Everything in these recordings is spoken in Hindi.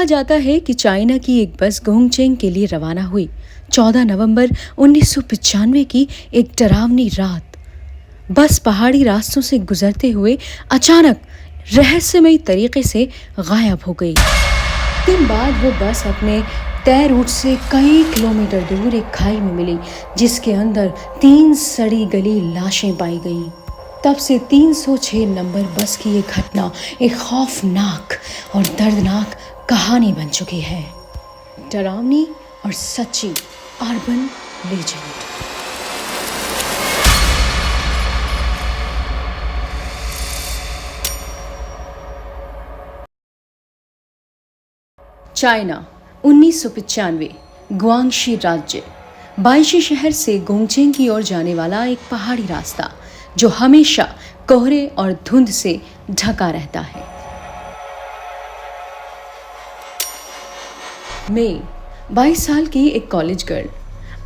कहा जाता है कि चाइना की एक बस गोंगचेंग के लिए रवाना हुई 14 नवंबर 1995 की एक डरावनी रात। बस पहाड़ी रास्तों से गुजरते हुए अचानक रहस्यमयी तरीके से गायब हो गई। दिन बाद वो बस अपने तय रूट से कई किलोमीटर दूर एक खाई में मिली, जिसके अंदर 3 सड़ी गली लाशें पाई गईं। तब से 306 नंबर बस की ये घटना एक खौफनाक और दर्दनाक कहानी बन चुकी है। डरावनी और सच्ची अर्बन लेजेंड। चाइना 1995 गुआंगशी राज्य बाइशी शहर से गोंगचेंग की ओर जाने वाला एक पहाड़ी रास्ता जो हमेशा कोहरे और धुंध से ढका रहता है। मैं 22 साल की एक कॉलेज गर्ल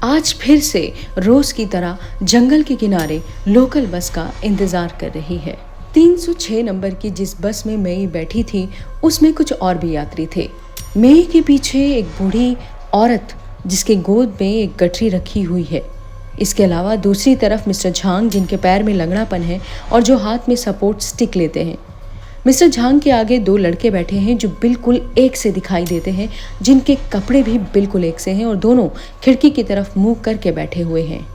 आज फिर से रोज की तरह जंगल के किनारे लोकल बस का इंतजार कर रही है। 306 नंबर की जिस बस में मैं बैठी थी उसमें कुछ और भी यात्री थे। मैं के पीछे एक बूढ़ी औरत जिसके गोद में एक गठरी रखी हुई है। इसके अलावा दूसरी तरफ मिस्टर झांग जिनके पैर में लंगड़ापन है और जो हाथ में सपोर्ट स्टिक लेते हैं। मिस्टर झांग के आगे 2 लड़के बैठे हैं जो बिल्कुल एक से दिखाई देते हैं, जिनके कपड़े भी बिल्कुल एक से हैं और दोनों खिड़की की तरफ मुंह करके बैठे हुए हैं।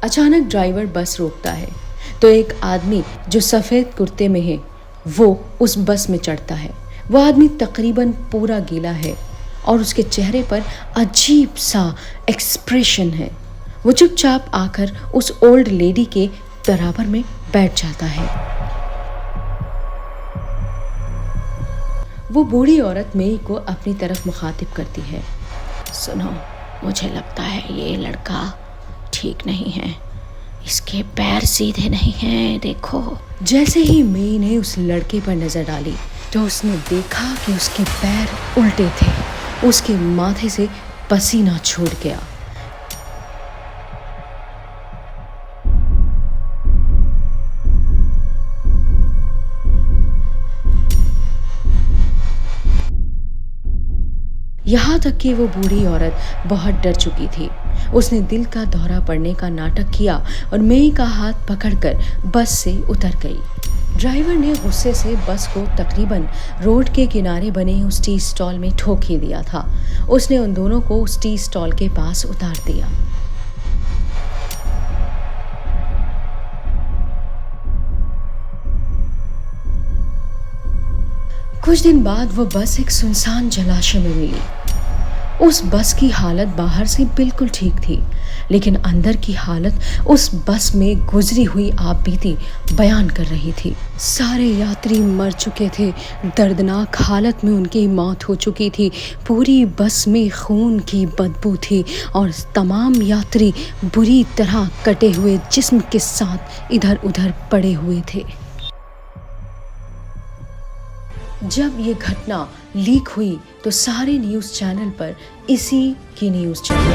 अचानक ड्राइवर बस रोकता है तो एक आदमी जो सफ़ेद कुर्ते में है वो उस बस में चढ़ता है। वह आदमी तकरीबन पूरा गीला है और उसके चेहरे पर अजीब सा एक्सप्रेशन है। वो चुपचाप आकर उस ओल्ड लेडी के बराबर में बैठ जाता है। वो बूढ़ी औरत मेई को अपनी तरफ मुखातिब करती है। सुनो, मुझे लगता है ये लड़का ठीक नहीं है। इसके पैर सीधे नहीं हैं, देखो। जैसे ही मेई ने उस लड़के पर नजर डाली तो उसने देखा कि उसके पैर उल्टे थे। उसके माथे से पसीना छूट गया। यहाँ तक कि वो बूढ़ी औरत बहुत डर चुकी थी। उसने दिल का दौरा पड़ने का नाटक किया और मेई का हाथ पकड़कर बस से उतर गई। ड्राइवर ने गुस्से से बस को तकरीबन रोड के किनारे बने उस टी स्टॉल में ठोक ही दिया था। उसने उन दोनों को उस टी स्टॉल के पास उतार दिया। कुछ दिन बाद वो बस एक सुनसान जलाशय में मिली। उस बस की हालत बाहर से बिल्कुल ठीक थी, लेकिन अंदर की हालत उस बस में गुजरी हुई आपबीती बयान कर रही थी। सारे यात्री मर चुके थे। दर्दनाक हालत में उनकी मौत हो चुकी थी। पूरी बस में खून की बदबू थी और तमाम यात्री बुरी तरह कटे हुए जिस्म के साथ इधर उधर पड़े हुए थे। जब ये घटना लीक हुई तो सारे न्यूज़ चैनल पर इसी की न्यूज़ चली।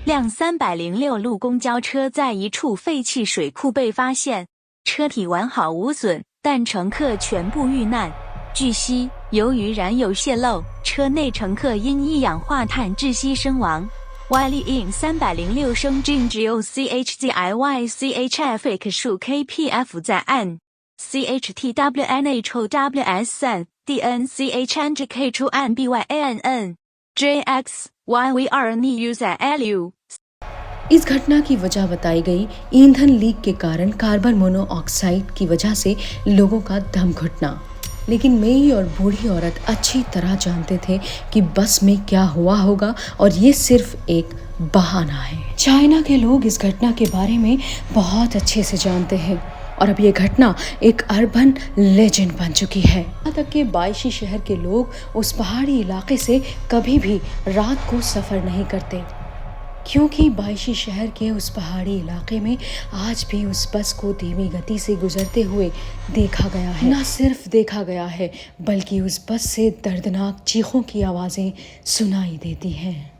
辆306路公交车在一处废弃水库被发现，车体完好无损，但乘客全部遇难。据悉，由于燃油泄漏，车内乘客因一氧化碳窒息身亡。Wiley in 306声จึ只有 CHZIY CHF 数 KPF 在岸 CHTWNHOWS 3 DNCHNGK 出岸 BYANN JX YVR News LU। इस घटना की वजह बताई गई ईंधन लीक के कारण कार्बन मोनोऑक्साइड की वजह से लोगों का दम घुटना। लेकिन मेई और बूढ़ी औरत अच्छी तरह जानते थे कि बस में क्या हुआ होगा और ये सिर्फ एक बहाना है। चाइना के लोग इस घटना के बारे में बहुत अच्छे से जानते हैं और अब ये घटना एक अर्बन लेजेंड बन चुकी है। यहाँ तक कि बाइशी शहर के लोग उस पहाड़ी इलाके से कभी भी रात को सफ़र नहीं करते, क्योंकि बाइशी शहर के उस पहाड़ी इलाके में आज भी उस बस को धीमी गति से गुजरते हुए देखा गया है। न सिर्फ देखा गया है बल्कि उस बस से दर्दनाक चीखों की आवाज़ें सुनाई देती हैं।